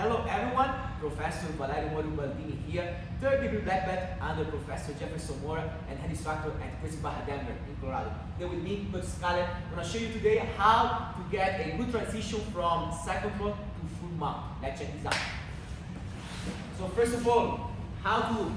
Hello everyone, Professor Valerio here, third degree black belt under Professor Jefferson Mora and head instructor at Gracie Barra in Colorado. Here with me, Coach Scarlett. I'm going to show you today how to get a good transition from side control to full mount. Let's check this out. So first of all, how to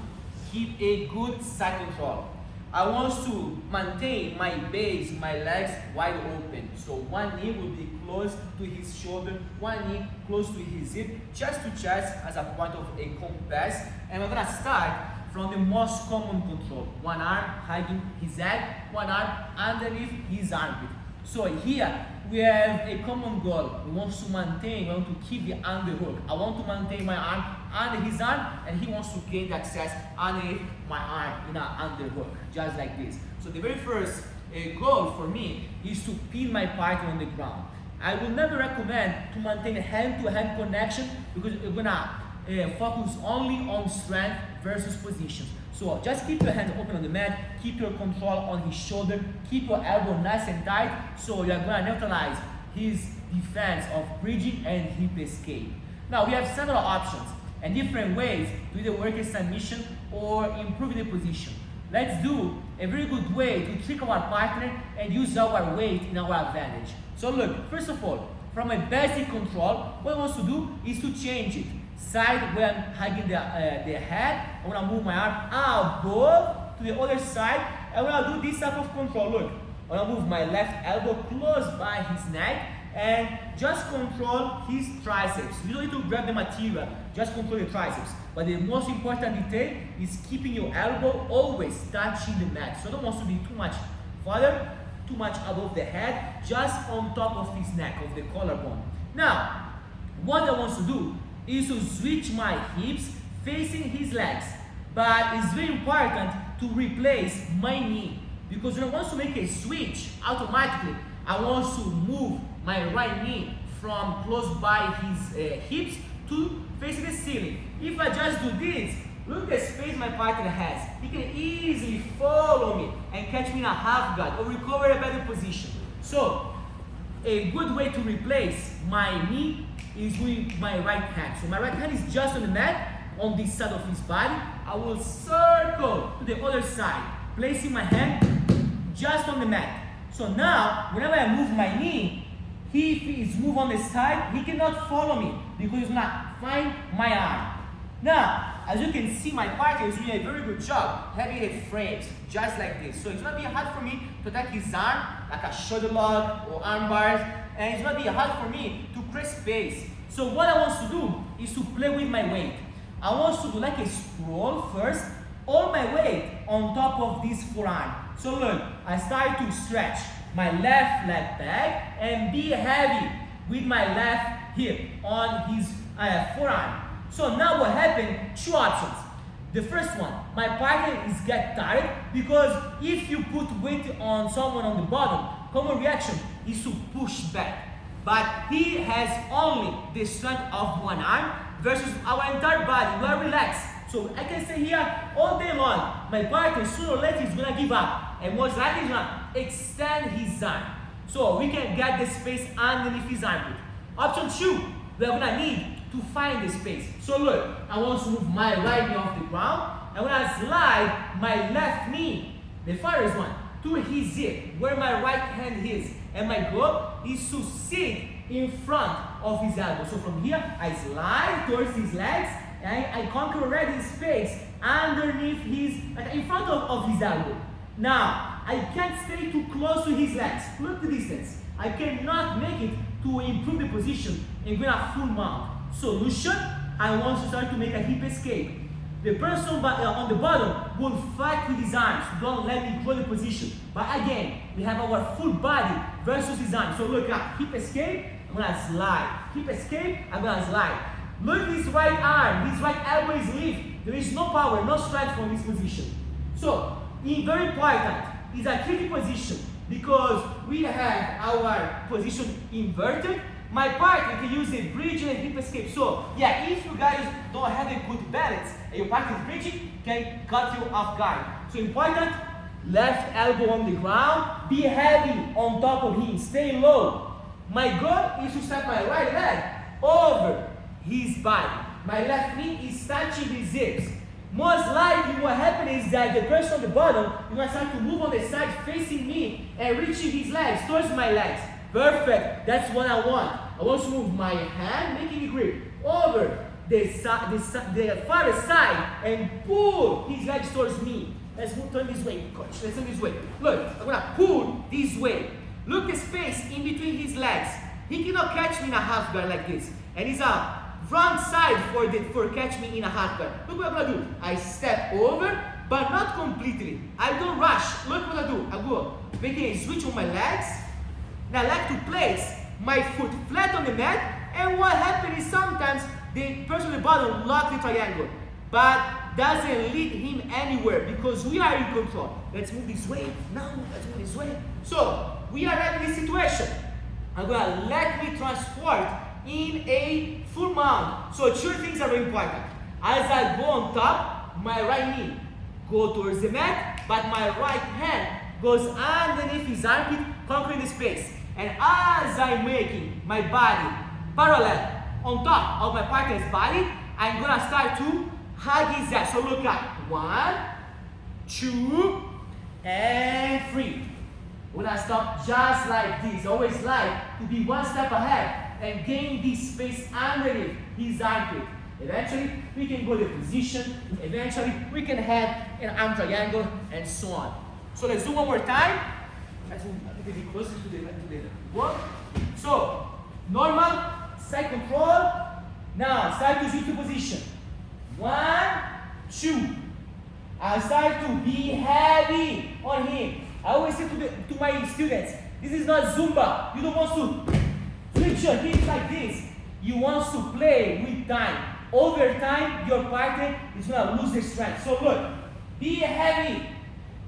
keep a good side control. I want to maintain my base, my legs wide open. So one knee will be close to his shoulder, one knee close to his hip, chest to chest as a point of a compass. And we're gonna start from the most common control. One arm hugging his head, one arm underneath his armpit. So here we have a common goal. We want to maintain, we want to keep the underhook. I want to maintain my arm under his arm, and he wants to gain the access underneath my arm in an underhook, just like this. So the very first goal for me is to pin my partner on the ground. I will never recommend to maintain a hand-to-hand connection because you're gonna focus only on strength versus positions. So just keep your hands open on the mat, keep your control on his shoulder, keep your elbow nice and tight, so you're gonna neutralize his defense of bridging and hip escape. Now we have several options and different ways to either work a submission or improve the position. Let's do a very good way to trick our partner and use our weight in our advantage. So look, first of all, from a basic control, what I want to do is to change it. Side when I'm hugging the head, I want to move my arm above to the other side. I want to do this type of control. Look, I want to move my left elbow close by his neck and just control his triceps. You don't need to grab the material, just control the triceps. But the most important detail is keeping your elbow always touching the mat. So I don't want to be too much farther, too much above the head, just on top of his neck, of the collarbone. Now, what I want to do is to switch my hips facing his legs. But it's very important to replace my knee, because when I want to make a switch automatically, I want to move my right knee from close by his hips to facing the ceiling. If I just do this, look at the space my partner has. He can easily follow me and catch me in a half guard or recover a better position. So, a good way to replace my knee is with my right hand. So my right hand is just on the mat, on this side of his body. I will circle to the other side, placing my hand just on the mat. So now, whenever I move my knee, if he is moved on the side, he cannot follow me because he's not find my arm. Now, as you can see, my partner is doing a very good job having a frame just like this. So it's not be hard for me to attack his arm like a shoulder lock or arm bars, and it's not be hard for me to create space. So what I want to do is to play with my weight. I want to do like a scroll first, all my weight on top of this forearm. So look, I start to stretch my left leg back and be heavy with my left hip on his forearm. So now what happened? Two options. The first one, my partner is get tired because if you put weight on someone on the bottom, common reaction is to push back. But he has only the strength of one arm versus our entire body. We are relaxed. So I can stay here all day long. My partner sooner or later is gonna give up. And most likely he's gonna extend his arm. So we can get the space underneath his armpit. Option two, we are gonna need to find the space. So look, I want to move my right knee off the ground. I want to slide my left knee, the farthest one, to his hip, where my right hand is. And my goal is to sit in front of his elbow. So from here, I slide towards his legs, and I conquer already space underneath his, like in front of his elbow. Now, I can't stay too close to his legs. Look the distance. I cannot make it to improve the position and go a full mount. Solution, I want to start to make a hip escape. The person on the bottom will fight with his arms. Don't let me control the position. But again, we have our full body versus his arms. So look at hip escape, I'm gonna slide. Hip escape, I'm gonna slide. Look at his right arm, his right elbow is lifted. There is no power, no strength from this position. So, very important, it's a tricky position because we have our position inverted. My partner can use a bridge and a hip escape. So, yeah, if you guys don't have a good balance and your partner is bridging, can cut you off guard. So important, left elbow on the ground, be heavy on top of him, stay low. My goal is to step my right leg over his body. My left knee is touching his hips. Most likely what happens is that the person on the bottom is going to start to move on the side facing me and reaching his legs towards my legs. Perfect. That's what I want. I want to move my hand, making a grip over the farther side and pull his legs towards me. Let's turn this way, coach. Let's turn this way. Look, I'm going to pull this way. Look the space in between his legs. He cannot catch me in a half guard like this. And he's a wrong side for catch me in a half guard. Look what I'm going to do. I step over, but not completely. I don't rush. Look what I do. I go making a switch on my legs. And I like to place my foot flat on the mat. And what happens is sometimes the person at the bottom locks the triangle, but doesn't lead him anywhere because we are in control. Let's move this way. Now, let's move this way. So, we are at this situation. I'm going to let me transport in a full mount. So, two things are very important. As I go on top, my right knee goes towards the mat, but my right hand goes underneath his armpit, conquering the space. And as I'm making my body parallel on top of my partner's body, I'm going to start to hug his ass. So look at 1, 2, and 3. When I stop just like this, always like to be one step ahead and gain this space underneath his armpit. Eventually, we can go to position. Eventually, we can have an arm triangle and so on. So let's do one more time. Let's move a little bit closer to the work. So, normal, side control. Now, start to switch to position. 1, 2. I start to be heavy on him. I always say to my students, this is not Zumba. You don't want to flip your hips like this. You want to play with time. Over time, your partner is going to lose their strength. So look, be heavy.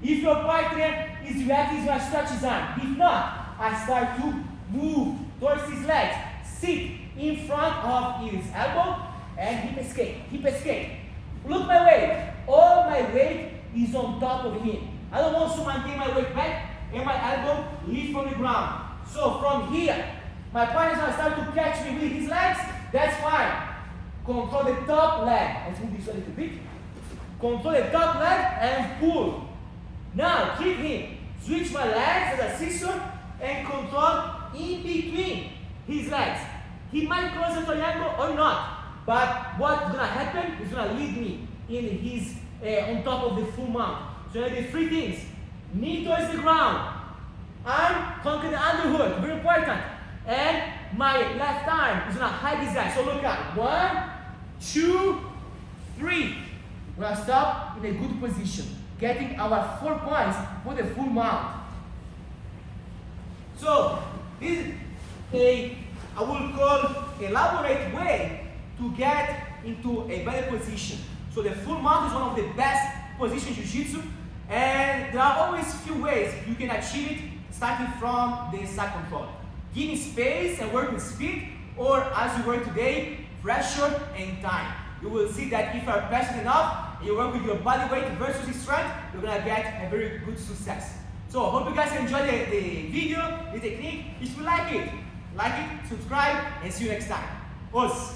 If your partner is reacting, he's going to stretch his arm. If not, I start to move towards his legs. Sit in front of his elbow and hip escape. Look my weight. All my weight is on top of him. I don't want to maintain my weight back and my elbow lift from the ground. So from here, my partner is going to start to catch me with his legs. That's fine. Control the top leg. Let's move this a little bit. Control the top leg and pull. Now keep him. Switch my legs as a scissor and control in between his legs. He might cross the triangle or not, but what's going to happen is going to lead me in his on top of the full mount. So I did 3 things. Knee towards the ground. Arm conquer the underhook. Very important. And my left arm is going to hide his eye. So look at 1, 2, 3. We're going to stop in a good position, getting our 4 points for the full mount. So this is I will call elaborate way to get into a better position. So the full mount is one of the best positions in Jiu-Jitsu, and there are always few ways you can achieve it, starting from the side control. Giving space and working speed, or as you work today, pressure and time. You will see that if you are passionate enough, and you work with your body weight versus strength, you're gonna get a very good success. So I hope you guys enjoy the video, the technique. If you like it, subscribe, and see you next time. Os!